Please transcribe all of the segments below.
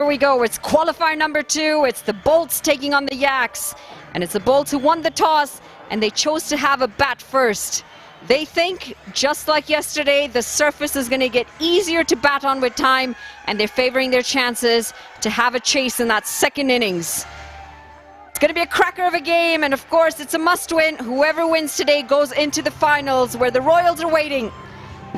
Here we go, it's qualifier number 2, it's the Bolts taking on the Yaks, and it's the Bolts who won the toss, and they chose to have a bat first. They think, just like yesterday, the surface is going to get easier to bat on with time, and they're favoring their chances to have a chase in that second innings. It's going to be a cracker of a game, and of course it's a must-win. Whoever wins today goes into the finals, where the Royals are waiting.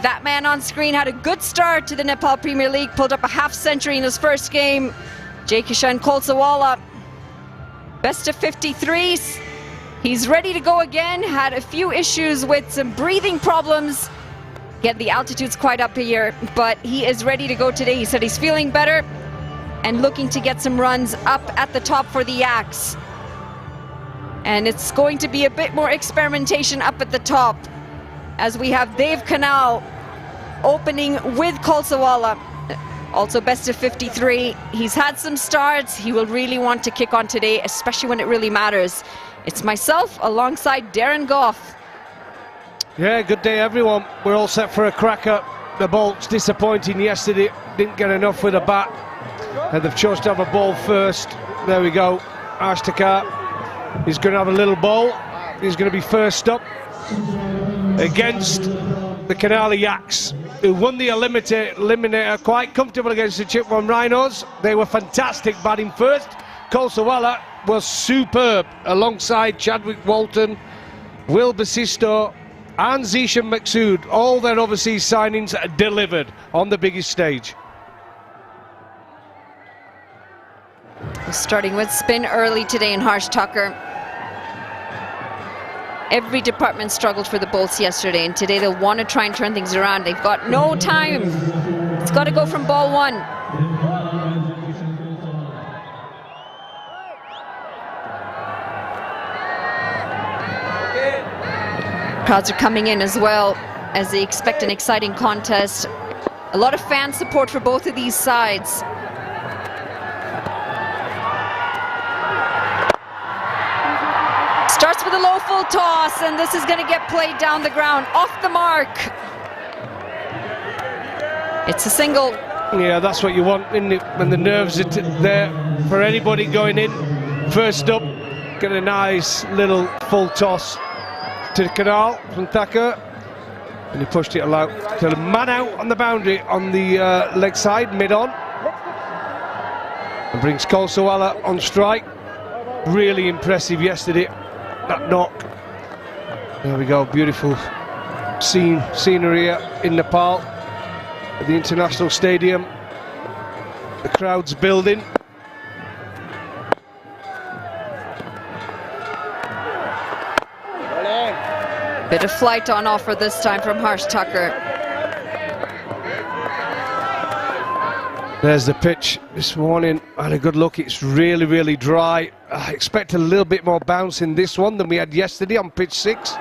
That man on screen had a good start to the Nepal Premier League, pulled up a half-century in his first game. Jai Kishan Kholsawala, best of 53s. He's ready to go again, had a few issues with some breathing problems. Again, the altitude's quite up here, but he is ready to go today. He said he's feeling better and looking to get some runs up at the top for the Yaks. And it's going to be a bit more experimentation up at the top, as we have Dave Canal opening with Kholsawala, also best of 53. He's had some starts. He will really want to kick on today, especially when it really matters. It's myself alongside Darren Goff. Yeah, good day everyone. We're all set for a cracker. The Bolts disappointing yesterday, didn't get enough with a bat, and they've chosen to have a ball first. There we go, Ashtakar. He's going to have a little ball. He's going to be first up against the Canali Yaks, who won the eliminator quite comfortable against the Chipwan Rhinos. They were fantastic batting first. Kholsawala was superb alongside Chadwick Walton, Will Basisto and Zishan Maqsood. All their overseas signings delivered on the biggest stage. Starting with spin early today in Harsh Tucker. Every department struggled for the Bolts yesterday, and today they'll want to try and turn things around. They've got no time. It's got to go from ball 1. Crowds are coming in as well, as they expect an exciting contest. A lot of fan support for both of these sides. Starts with a low full toss, and this is going to get played down the ground, off the mark. It's a single. Yeah, that's what you want, isn't it? When the nerves are there for anybody going in. First up, get a nice little full toss to the Canal from Thacker, and he pushed it out to the man out on the boundary on the leg side, mid-on, and brings Kholsawala on strike. Really impressive yesterday, that knock. There we go, beautiful scenery here in Nepal at the International Stadium. The crowd's building. Bit of flight on offer this time from Harsh Tucker. There's the pitch this morning. I had a good look. It's really, really dry. I expect a little bit more bounce in this one than we had yesterday on pitch 6.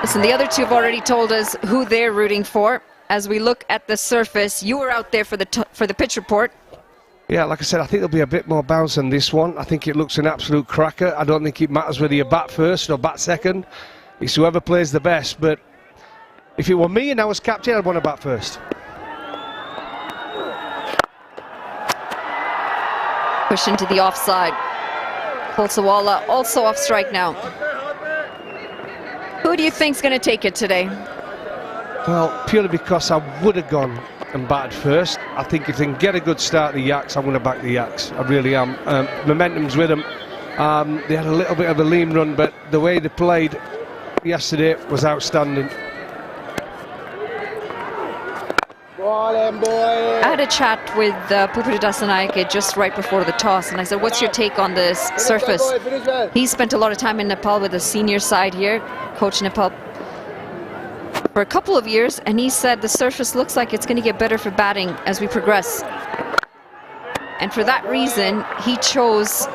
Listen, the other two have already told us who they're rooting for. As we look at the surface, you were out there for the pitch report. Yeah, like I said, I think there'll be a bit more bounce on this one. I think it looks an absolute cracker. I don't think it matters whether you bat first or bat second. It's whoever plays the best. But if it were me and I was captain, I'd want to bat first. Push into the offside. Kholsawala also off strike now. Who do you think's going to take it today? Well, purely because I would have gone and batted first. I think if they can get a good start, the Yaks, I'm going to back the Yaks. I really am. Momentum's with them. They had a little bit of a lean run, but the way they played yesterday was outstanding. I had a chat with Pupuri Dasanayake just right before the toss, and I said, what's your take on this surface? He spent a lot of time in Nepal with the senior side here, coached Nepal for a couple of years, and he said the surface looks like it's going to get better for batting as we progress. And for that reason, he chose,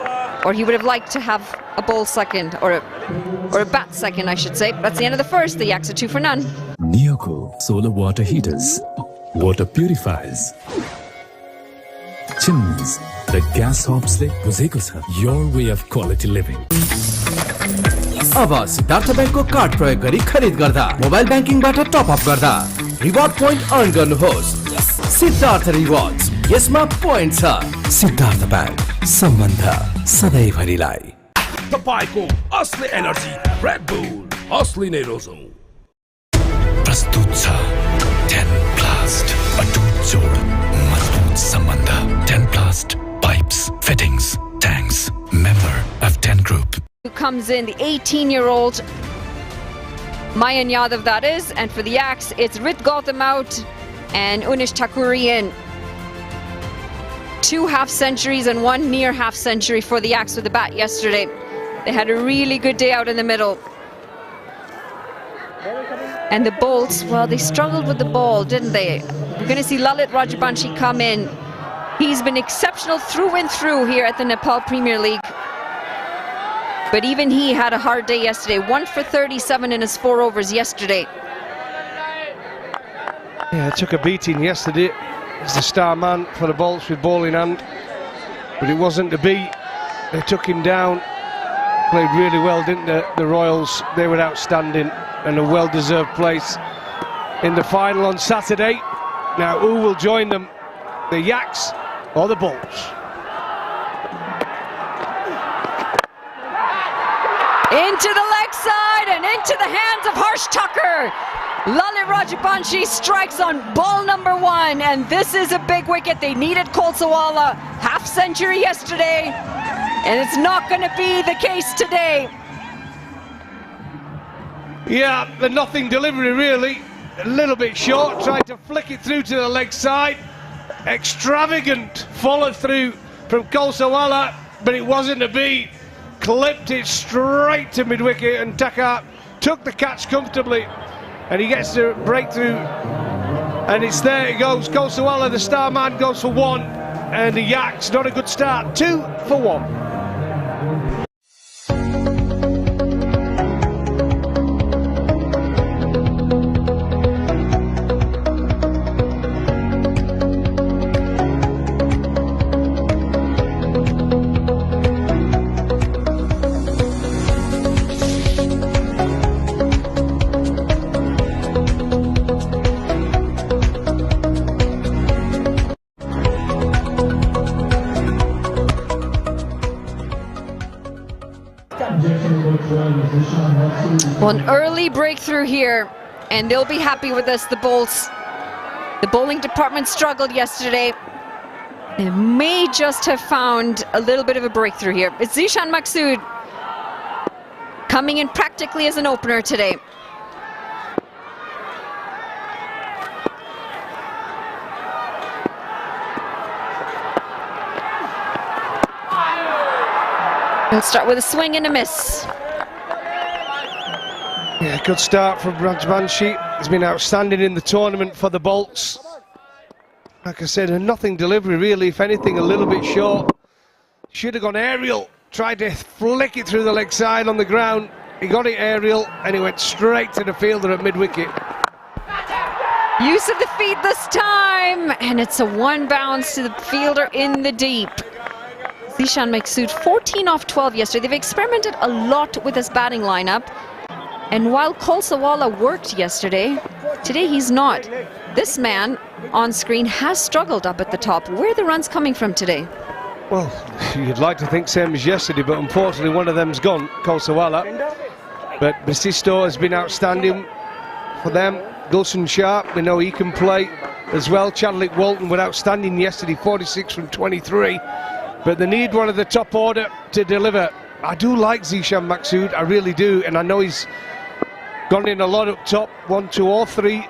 or he would have liked to have a bowl second, or a bat second, I should say. That's the end of the first. The Yaks are 2 for none. Neoco solar water heaters, water purifiers, chimneys, the gas hobs ले बुझेको छ. Your way of quality living. अब Siddharth बैंकको card प्रयोग गरी खरिद गर्दा mobile बैंकिङबाट top up गर्दा reward point earn गर्नुहोस्. सिद्धार्थ रिवार्ड्स, यसमा पोइन्ट छ। सिद्धार्थ ब्याङ्क, सम्बन्ध सधैँभरिलाई। तपाईको असली एनर्जी रेड बुल असली नै रोजौं। प्रस्तुत छ 10 Plast, अटुट जोड, मजबुत सम्बन्ध। 10 Plast pipes, fittings, tanks, member of 10 Group. Who comes in, the 18-year-old Mayan Yadav, that is, and for the Yaks, it's Rit Gautam out and Unish Thakuri in. 2 half-centuries and 1 near half-century for the Yaks with the bat yesterday. They had a really good day out in the middle. And the Bolts, well, they struggled with the ball, didn't they? We're going to see Lalit Rajabanshi come in. He's been exceptional through and through here at the Nepal Premier League. But even he had a hard day yesterday. 1 for 37 in his 4 overs yesterday. Yeah, took a beating yesterday. He's the star man for the Bolts with ball in hand. But it wasn't to be. They took him down. Played really well, didn't they? The Royals, they were outstanding and a well-deserved place in the final on Saturday. Now, who will join them? The Yaks or the Bolts? Into the leg side and into the hands of Harsh Tucker. Lalit Rajabanshi strikes on ball number 1, and this is a big wicket. They needed Kolsawala, half-century yesterday, and it's not going to be the case today. Yeah, the nothing delivery really. A little bit short, tried to flick it through to the leg side. Extravagant follow through from Kolsawala, but it wasn't to be. Clipped it straight to mid-wicket, and Tucker took the catch comfortably, and he gets the breakthrough, and it's there it goes. Kolsawala, the star man, goes for 1, and the Yaks, not a good start, 2 for 1. Well, an early breakthrough here, and they'll be happy with this, the Bolts. The bowling department struggled yesterday. They may just have found a little bit of a breakthrough here. It's Zishan Maksud coming in practically as an opener today. He'll start with a swing and a miss. Yeah, good start from Rajbanshi. He's been outstanding in the tournament for the Bolts. Like I said, a nothing delivery really, if anything a little bit short. Should have gone aerial, tried to flick it through the leg side on the ground. He got it aerial and he went straight to the fielder at mid-wicket. Use of the feet this time, and it's a 1 bounce to the fielder in the deep. Zishan Maksud 14 off 12 yesterday. They've experimented a lot with this batting lineup. And while Kolsawala worked yesterday, today he's not. This man on screen has struggled up at the top. Where are the runs coming from today? Well, you'd like to think same as yesterday, but unfortunately one of them's gone, Kolsawala. But Basisto has been outstanding for them. Gulshan Sharp, we know he can play as well. Chadwick Walton were outstanding yesterday, 46 from 23. But they need one of the top order to deliver. I do like Zishan Maksud, I really do, and I know he's gone in a lot up top, 1, 2 or 3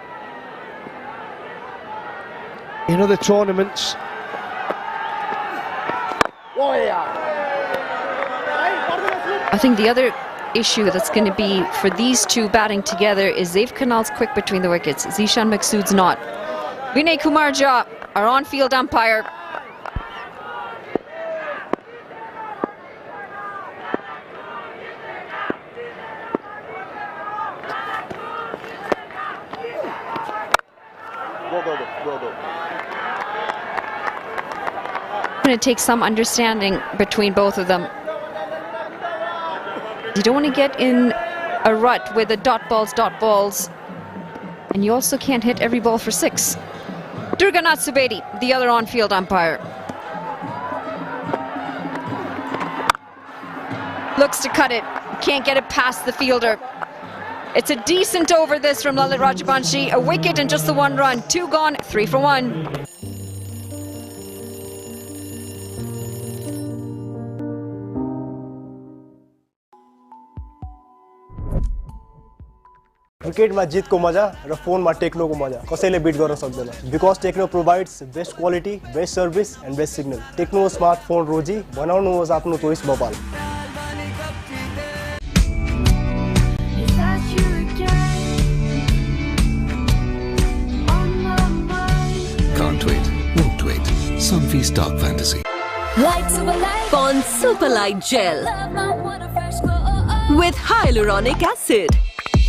in other tournaments. I think the other issue that's going to be for these two batting together is Zaif Kanal's quick between the wickets. Zishan Maksud's not. Vinay Kumar Jha, our on-field umpire. Going to take some understanding between both of them. You don't want to get in a rut with the dot balls, and you also can't hit every ball for 6. Durganath Subedi, the other on-field umpire. Looks to cut it, can't get it past the fielder. It's a decent over this from Lalit Rajabanshi, a wicket and just the one run. 2 gone, 3 for 1. क्रिकेटमा जितको मजा र फोनमा टेक्नोको मजा कसैले beat गर्न सक्दैन because Tecno provides best quality best service and best signal Tecno smartphone रोजी बनाउनुहोस् आफ्नो चोइस Bhopal Can't wait, won't wait. Sunfee Stock Fantasy. Light Super Light on Super Light Gel with hyaluronic acid.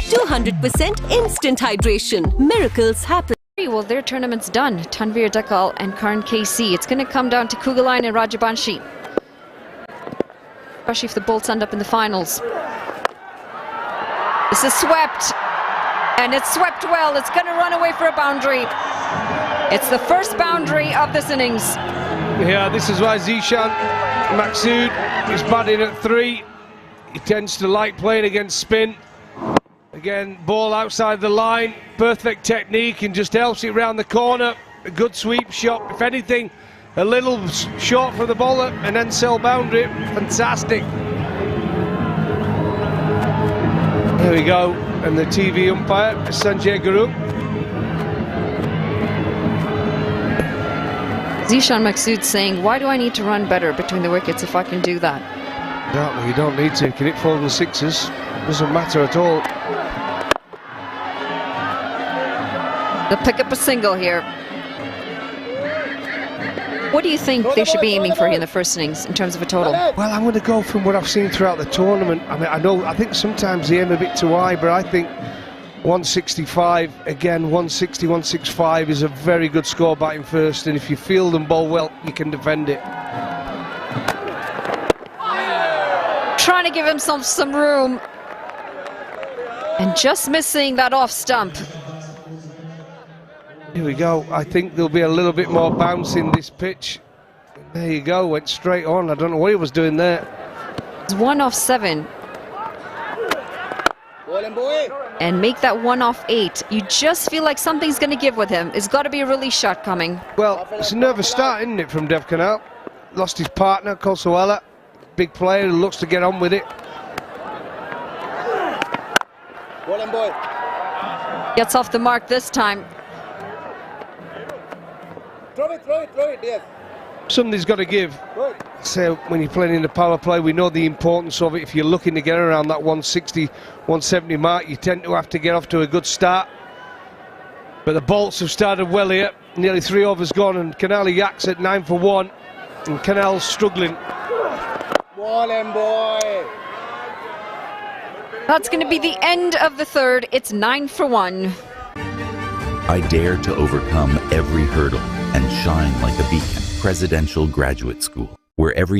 200% instant hydration. Miracles happen. Well, their tournament's done. Tanveer Dakal and Karan KC. It's going to come down to Kugaline and Rajabanshi. Especially if the Bolts end up in the finals. This is swept. And it's swept well. It's going to run away for a boundary. It's the first boundary of this innings. Yeah, this is why Zishan Maksud is batting at 3. He tends to like playing against spin. Again, ball outside the line, perfect technique and just helps it round the corner. A good sweep shot, if anything, a little short for the bowler and then sell boundary. Fantastic. There we go, and the TV umpire, Sanjay Guru. Zishan Maksud saying, why do I need to run better between the wickets if I can do that? No, you don't need to. Can it fall the sixes? Doesn't matter at all. They'll pick up a single here. What do you think they should be aiming for here in the first innings in terms of a total? Well, I'm going to go from what I've seen throughout the tournament. I mean, I think sometimes they aim a bit too high, but I think 165, again, 160, 165 is a very good score batting first, and if you field and bowl well, you can defend it. Trying to give himself some room. And just missing that off stump. Here we go. I think there'll be a little bit more bounce in this pitch. There you go, went straight on. I don't know what he was doing there. It's 1 off 7. And make that 1 off 8. You just feel like something's going to give with him. There's got to be a release shot coming. Well, it's a nervous start, isn't it, from Dev Canal? Lost his partner, Kolsawala. Big player who looks to get on with it. Gets off the mark this time. Throw it, yes. Something's got to give. So when you're playing in the power play, we know the importance of it. If you're looking to get around that 160, 170 mark, you tend to have to get off to a good start. But the Bolts have started well here. Nearly 3 overs gone, and Canali yaks at 9 for 1. And Canal's struggling. That's going to be the end of the third. It's 9 for 1. I dare to overcome every hurdle and shine like a beacon. Presidential Graduate School, where every